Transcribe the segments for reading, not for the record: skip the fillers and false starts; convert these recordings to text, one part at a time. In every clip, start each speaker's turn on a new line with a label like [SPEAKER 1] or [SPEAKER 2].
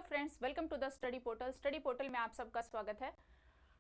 [SPEAKER 1] Friends, welcome to the study portal. Study portal में आप सबका स्वागत है।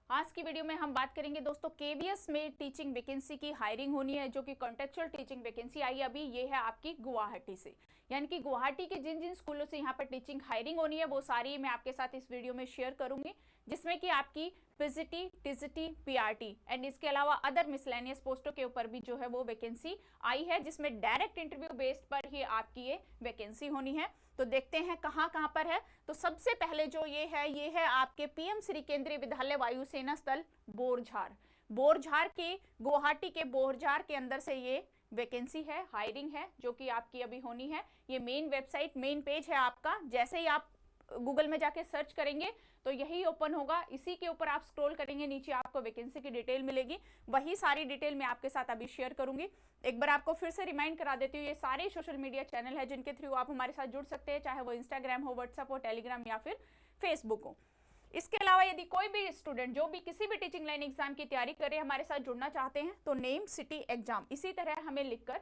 [SPEAKER 1] आज की वीडियो में हम बात करेंगे दोस्तों, केवीएस में टीचिंग वैकेंसी की हायरिंग होनी है, जो कि कॉन्टेक्चुअल टीचिंग वैकेंसी आई अभी। ये है आपकी गुवाहाटी से, यानी कि गुवाहाटी के जिन जिन स्कूलों से यहाँ पर टीचिंग हायरिंग होनी है वो सारी मैं आपके साथ इस वीडियो में शेयर करूंगी, जिसमें कि आपकी पीजीटी, टीजीटी, पीआरटी एंड इसके अलावा अदर मिसलेनियस पोस्टों के ऊपर भी जो है वो वैकेंसी आई है, जिसमें डायरेक्ट इंटरव्यू बेस्ड पर ही आपकी ये वैकेंसी होनी है। तो देखते हैं कहाँ कहाँ पर है। तो सबसे पहले जो ये है आपके पीएम श्री केंद्रीय विद्यालय वायुसेना स्थल बोरझार। बोरझार के गुवाहाटी के बोरझार के अंदर से ये वैकेंसी है, हायरिंग है, जो कि आपकी अभी होनी है। ये मेन वेबसाइट, मेन पेज है आपका। जैसे ही आप गूगल में जाके सर्च करेंगे तो यही ओपन होगा। इसी के ऊपर आप स्क्रॉल करेंगे, नीचे आपको वैकेंसी की डिटेल मिलेगी। वही सारी डिटेल मैं आपके साथ अभी शेयर करूंगी। एक बार आपको फिर से रिमाइंड करा देती हूँ, ये सारे सोशल मीडिया चैनल है जिनके थ्रू आप हमारे साथ जुड़ सकते हैं, चाहे वो इंस्टाग्राम हो, व्हाट्सएप हो, टेलीग्राम या फिर फेसबुक हो। इसके अलावा यदि कोई भी स्टूडेंट जो भी किसी भी टीचिंग लाइन एग्जाम की तैयारी करे, हमारे साथ जुड़ना चाहते हैं, तो नेम, सिटी, एग्जाम इसी तरह हमें लिखकर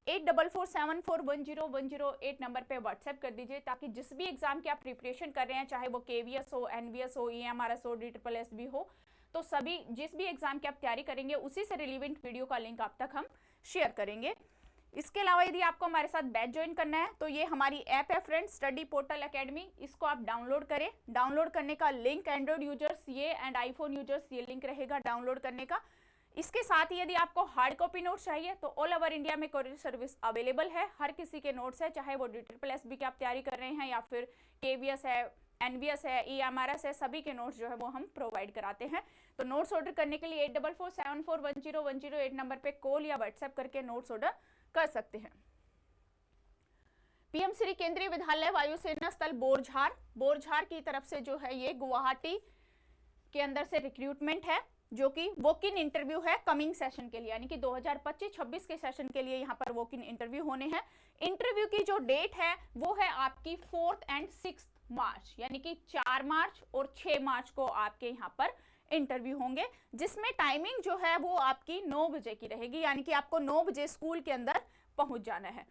[SPEAKER 1] 8447410108 नंबर पे व्हाट्सएप कर दीजिए, ताकि जिस भी एग्जाम की आप प्रिपरेशन कर रहे हैं, चाहे वो केवीएस हो, एनवीएस हो, ईएमआरएस हो, डीट्रिपलएस भी हो, तो सभी जिस भी एग्जाम की आप तैयारी करेंगे उसी से रिलेवेंट वीडियो का लिंक आप तक हम शेयर करेंगे। इसके अलावा यदि आपको हमारे साथ बैच ज्वाइन करना है तो ये हमारी ऐप है फ्रेंड्स, स्टडी पोर्टल एकेडमी। इसको आप डाउनलोड करें। डाउनलोड करने का लिंक एंड्रॉइड यूजर्स ये एंड आईफोन यूजर्स ये लिंक रहेगा डाउनलोड करने का। इसके साथ ही यदि आपको हार्ड कॉपी नोट्स चाहिए तो ऑल ओवर इंडिया में कोरियर सर्विस अवेलेबल है। हर किसी के नोट्स है, चाहे वो डीट्रिपलएस की आप तैयारी कर रहे हैं या फिर केवीएस है, एनवीएस है, ईएमआरएस है, सभी के नोट्स जो है वो हम प्रोवाइड कराते हैं। तो नोट्स ऑर्डर करने के लिए 8447410108 नंबर पे कॉल या व्हाट्सएप करके नोट्स ऑर्डर कर सकते हैं। पीएम श्री केंद्रीय विद्यालय वायुसेना स्थल बोरझार, बोरझार की तरफ से जो है ये गुवाहाटी के अंदर से रिक्रूटमेंट है, जो कि वॉक इन इंटरव्यू है कमिंग सेशन के लिए, यानी कि 2025-26 के सेशन के लिए यहाँ पर वॉक इन इंटरव्यू होने हैं। इंटरव्यू की जो डेट है वो है आपकी 4 एंड 6 मार्च, यानी कि 4 मार्च और 6 मार्च को आपके यहाँ पर इंटरव्यू होंगे, जिसमें टाइमिंग जो है वो आपकी 9 बजे की रहेगी, यानी कि आपको 9 बजे स्कूल के अंदर पहुंच जाना है।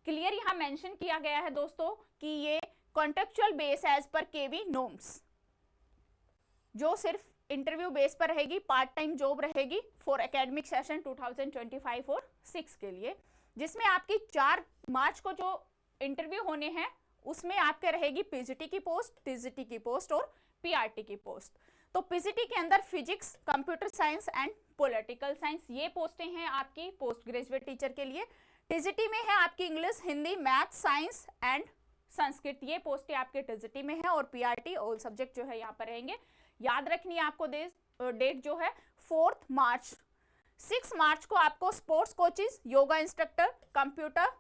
[SPEAKER 1] क्लियर यहाँ मेंशन किया गया है दोस्तों कि ये कॉन्ट्रेक्चुअल बेस एज पर केवी नॉर्म्स, जो सिर्फ इंटरव्यू बेस पर रहेगी, पार्ट टाइम जॉब रहेगी फॉर एकेडमिक सेशन 2025 और 6 के लिए, जिसमें आपकी 4 मार्च को जो इंटरव्यू होने हैं उसमें आपके रहेगी पीजीटी की पोस्ट, टीजीटी की पोस्ट और पीआरटी की पोस्ट। तो पीजीटी के अंदर physics, computer science and political science ये पोस्टें हैं आपकी पोस्ट ग्रेजुएट टीचर के लिए। टीजीटी में है आपकी English, Hindi, math, science and Sanskrit, ये पोस्टें आपके टीजीटी में है। और पीआरटी ऑल सब्जेक्ट जो है यहाँ पर रहेंगे। याद रखनी है आपको डेट जो है 4 मार्च। 6 मार्च को आपको sports coaches, yoga instructor, computer,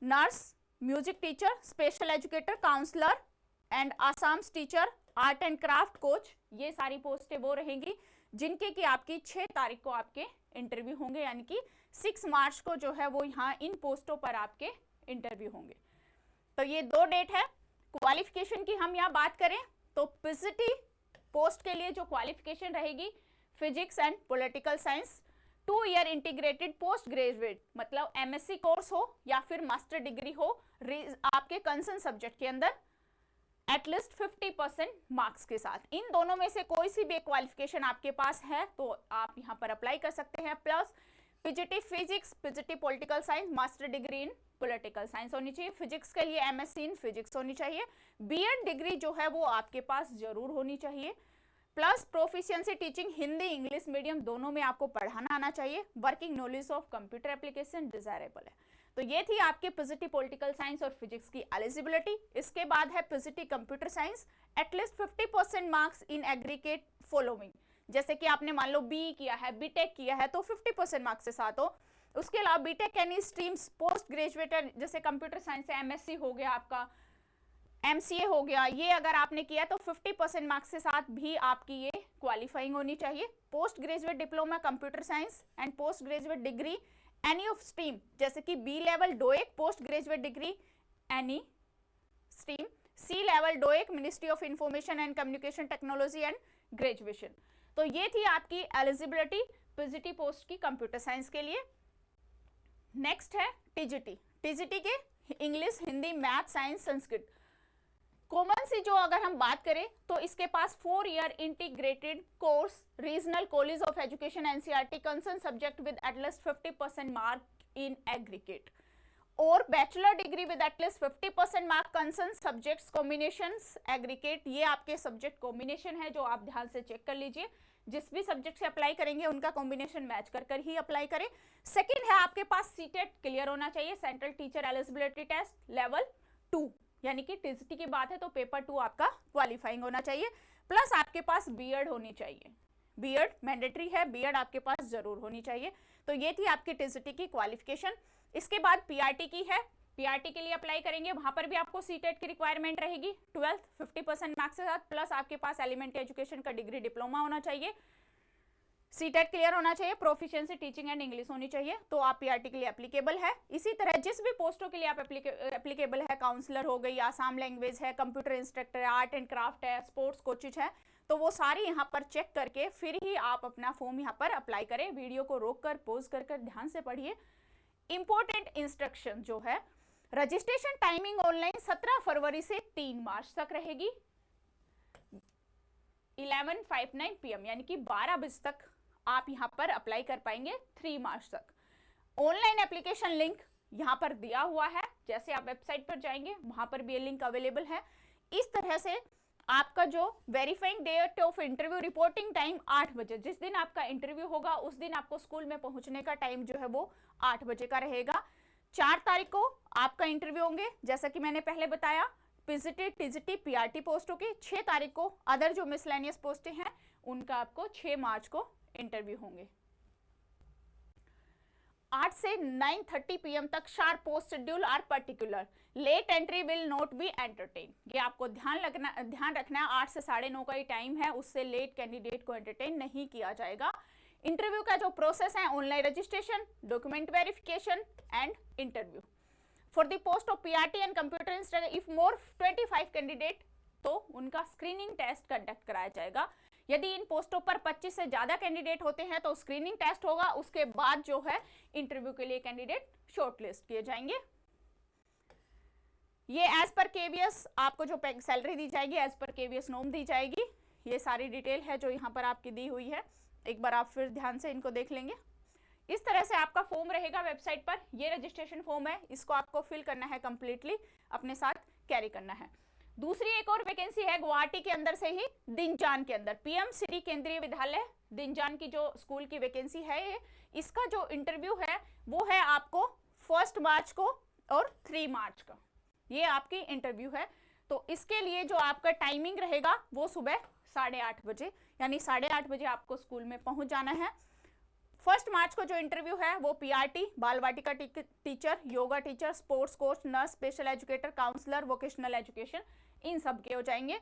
[SPEAKER 1] nurse, music teacher, special educator, counsellor and आसाम्स teacher, art and craft coach, ये सारी पोस्टें वो रहेंगी जिनके कि आपकी 6 तारीख को आपके इंटरव्यू होंगे, यानी कि 6 मार्च को जो है वो यहाँ इन पोस्टों पर आपके इंटरव्यू होंगे। तो ये 2 डेट है। क्वालिफिकेशन की हम यहाँ बात करें तो पीजीटी पोस्ट के लिए जो क्वालिफिकेशन रहेगी, physics and political science, 2 year integrated post graduate, मतलब एमएससी कोर्स हो या फिर मास्टर डिग्री हो आपके कंसर्न सब्जेक्ट के अंदर, एटलीस्ट 50% मार्क्स के साथ। इन दोनों में से कोई सी भी क्वालिफिकेशन आपके पास है तो आप यहाँ पर अप्लाई कर सकते हैं। Plus PGT physics, PGT political science, master degree in political science होनी चाहिए। फिजिक्स के लिए एमएससी इन फिजिक्स होनी चाहिए। बीएड डिग्री जो है वो आपके पास जरूर होनी चाहिए। Plus proficiency teaching Hindi, English medium दोनों में आपको पढ़ाना आना चाहिए। Working knowledge of computer application desirable है। तो ये थी आपके पीजीटी पॉलिटिकल साइंस और फिजिक्स की एलिजिबिलिटी। इसके बाद है PGT computer science, at least 50% marks in aggregate following, जैसे कि आपने मान लो बी किया है, बीटेक किया है तो 50% मार्क्स के साथ हो। उसके अलावा BTech any streams, post graduated जैसे कंप्यूटर साइंस से एमएससी हो गया, आपका एमसीए हो गया, ये अगर आपने किया तो 50% मार्क्स के साथ भी आपकी ये क्वालिफाइंग होनी चाहिए। Post graduate diploma computer science and post graduate degree any of stream, जैसे कि B level DOEACC post graduate degree any stream, C level DOEACC ministry of information and communication technology and graduation. तो ये थी आपकी eligibility PGT post की computer science के लिए। Next है टीजीटी। टीजीटी के English, Hindi, math, science, Sanskrit, common C जो अगर हम बात करें तो इसके पास 4 year integrated course regional college of education NCERT concern subject with at least 50% mark in aggregate और bachelor degree with at least 50% mark concern subjects combinations aggregate. ये आपके सब्जेक्ट कॉम्बिनेशन है जो आप ध्यान से चेक कर लीजिए, जिस भी सब्जेक्ट से अप्लाई करेंगे उनका कॉम्बिनेशन मैच कर कर ही अप्लाई करें। सेकंड है आपके पास सीटेट क्लियर होना चाहिए, central teacher eligibility test level 2, यानी कि टीजीटी की बात है तो पेपर 2 आपका क्वालिफाइंग होना चाहिए, प्लस आपके पास बीएड होनी चाहिए। बीएड मैंडेटरी है, बीएड आपके पास जरूर होनी चाहिए। तो ये थी आपकी टीजीटी की क्वालिफिकेशन। इसके बाद पीआरटी की है, पीआरटी के लिए अप्लाई करेंगे, वहां पर भी आपको सीटेट की रिक्वायरमेंट रहेगी 12th 50% मार्क्स के साथ, प्लस आपके पास एलिमेंट्री एजुकेशन का डिग्री डिप्लोमा होना चाहिए, सीटेट क्लियर होना चाहिए, प्रोफिशिएंसी टीचिंग एंड इंग्लिश होनी चाहिए, तो आप पीआरटी के लिए एप्लीकेबल है। इसी तरह जिस भी पोस्टों के लिए आप एप्लीकेबल है, काउंसलर हो गई, आसाम लैंग्वेज है, कंप्यूटर इंस्ट्रक्टर है, आर्ट एंड क्राफ्ट है, स्पोर्ट्स कोचेज है, तो वो सारी यहाँ पर चेक करके फिर ही आप अपना फॉर्म यहाँ पर अप्लाई करें। वीडियो को रोक कर पॉज कर ध्यान से पढ़िए। इंपॉर्टेंट इंस्ट्रक्शन जो है, रजिस्ट्रेशन टाइमिंग ऑनलाइन 17 फरवरी से 3 मार्च तक रहेगी 11:59 PM, यानी कि 12 बजे तक आप यहां पर अप्लाई कर पाएंगे 3 मार्च तक। ऑनलाइन एप्लीकेशन लिंक यहां पर दिया हुआ है, जैसे आप वेबसाइट पर जाएंगे वहां पर भी ये लिंक अवेलेबल है। इस तरह से आपका जो verifying date of interview reporting time 8 बजे, जिस दिन आपका इंटरव्यू होगा उस दिन आपको स्कूल में पहुंचने का टाइम जो है वो 8 बजे का रहेगा। 4 तारीख को आपका इंटरव्यू होंगे, जैसा कि मैंने पहले बताया, पीजीटी, टीजीटी, पीआरटी पोस्टों के। 6 तारीख को अदर जो मिसलेनियस पोस्टें हैं उनका आपको 6 मार्च को इंटरव्यू होंगे। 8 से 9:30 PM तक sharp post schedule are particular, late entry will not be entertain. ये आपको ध्यान रखना है, 8 से 9:30 का ही टाइम है, उससे लेट कैंडिडेट को एंटरटेन नहीं किया जाएगा। इंटरव्यू का जो प्रोसेस है, online registration, document verification and interview. For the post of PRT and computer instructor if more 25 candidate, तो उनका स्क्रीनिंग टेस्ट कंडक्ट कराया जाएगा। यदि इन पोस्टों पर 25 से ज्यादा कैंडिडेट होते हैं तो स्क्रीनिंग टेस्ट होगा, उसके बाद जो है इंटरव्यू के लिए कैंडिडेट शॉर्टलिस्ट किए जाएंगे। ये एज पर केवीएस आपको जो सैलरी दी जाएगी एज पर केवीएस नॉर्म दी जाएगी। ये सारी डिटेल है जो यहाँ पर आपकी दी हुई है, एक बार आप फिर ध्यान से इनको देख लेंगे। इस तरह से आपका फॉर्म रहेगा वेबसाइट पर। ये रजिस्ट्रेशन फॉर्म है, इसको आपको फिल करना है, कंप्लीटली अपने साथ कैरी करना है। दूसरी एक और वैकेंसी है गुवाहाटी के अंदर से ही, दिनजान के अंदर, पीएम श्री केंद्रीय विद्यालय दिनजान की जो स्कूल की वैकेंसी है, इसका जो इंटरव्यू है वो है आपको 1 मार्च को और 3 मार्च का, ये आपकी इंटरव्यू है। तो इसके लिए जो आपका टाइमिंग रहेगा वो सुबह 8:30 बजे, यानी 8:30 बजे आपको स्कूल में पहुंच जाना है। 1 मार्च को जो इंटरव्यू है वो PRT, Bal Vatika teacher, yoga teacher, sports coach, nurse, special educator, counsellor, vocational education, इन सब के हो जाएंगे।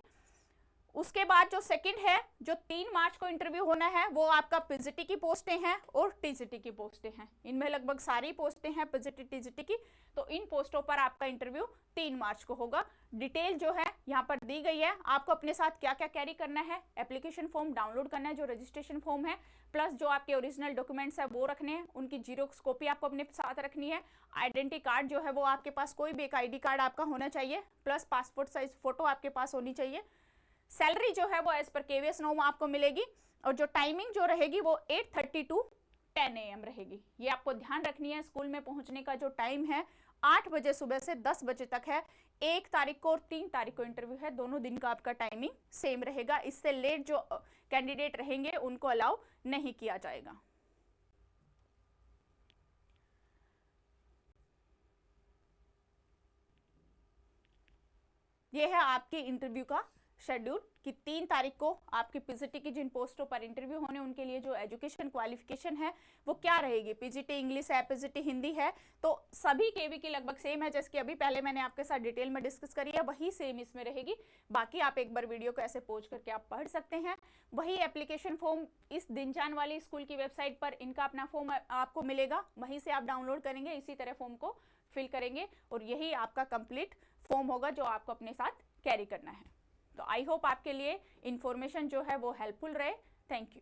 [SPEAKER 1] उसके बाद जो सेकंड है, जो 3 मार्च को इंटरव्यू होना है, वो आपका पीजीटी की पोस्टें हैं और टीजीटी की पोस्टें हैं। इनमें लगभग सारी पोस्टें हैं पीजीटी, टीजीटी की, तो इन पोस्टों पर आपका इंटरव्यू 3 मार्च को होगा। डिटेल जो है यहाँ पर दी गई है। आपको अपने साथ क्या क्या कैरी करना है, एप्लीकेशन फॉर्म डाउनलोड करना है जो रजिस्ट्रेशन फॉर्म है, प्लस जो आपके ओरिजिनल डॉक्यूमेंट्स है वो रखने हैं, उनकी जीरोक्स कॉपी आपको अपने साथ रखनी है। आइडेंटिटी कार्ड जो है वो आपके पास, कोई भी एक आईडी कार्ड आपका होना चाहिए, प्लस पासपोर्ट साइज फोटो आपके पास होनी चाहिए। सैलरी जो है वो एज पर केवीएस नॉर्म आपको मिलेगी, और जो टाइमिंग जो रहेगी वो 8:30 to 10 AM रहेगी। ये आपको ध्यान रखनी है। स्कूल में पहुंचने का जो टाइम है 8 बजे सुबह से 10 बजे तक है। 1 तारीख को और 3 तारीख को इंटरव्यू है, दोनों दिन का आपका टाइमिंग सेम रहेगा। इससे लेट जो कैंडिडेट रहेंगे उनको अलाउ नहीं किया जाएगा। यह है आपके इंटरव्यू का शेड्यूल कि 3 तारीख को आपकी पीजीटी की जिन पोस्टों पर इंटरव्यू होने उनके लिए जो एजुकेशन क्वालिफिकेशन है वो क्या रहेगी। पीजीटी इंग्लिश है, पीजीटी हिंदी है, तो सभी केवी की लगभग सेम है, जैसे कि अभी पहले मैंने आपके साथ डिटेल में डिस्कस करी है, वही सेम इसमें रहेगी। बाकी आप एक बार वीडियो को ऐसे पॉज करके आप पढ़ सकते हैं। वही एप्लीकेशन फॉर्म इस दिनजान वाली स्कूल की वेबसाइट पर इनका अपना फॉर्म आपको मिलेगा, वहीं से आप डाउनलोड करेंगे, इसी तरह फॉर्म को फिल करेंगे और यही आपका कंप्लीट फॉर्म होगा जो आपको अपने साथ कैरी करना है। तो आई होप आपके लिए इंफॉर्मेशन जो है वो हेल्पफुल रहे। Thank you.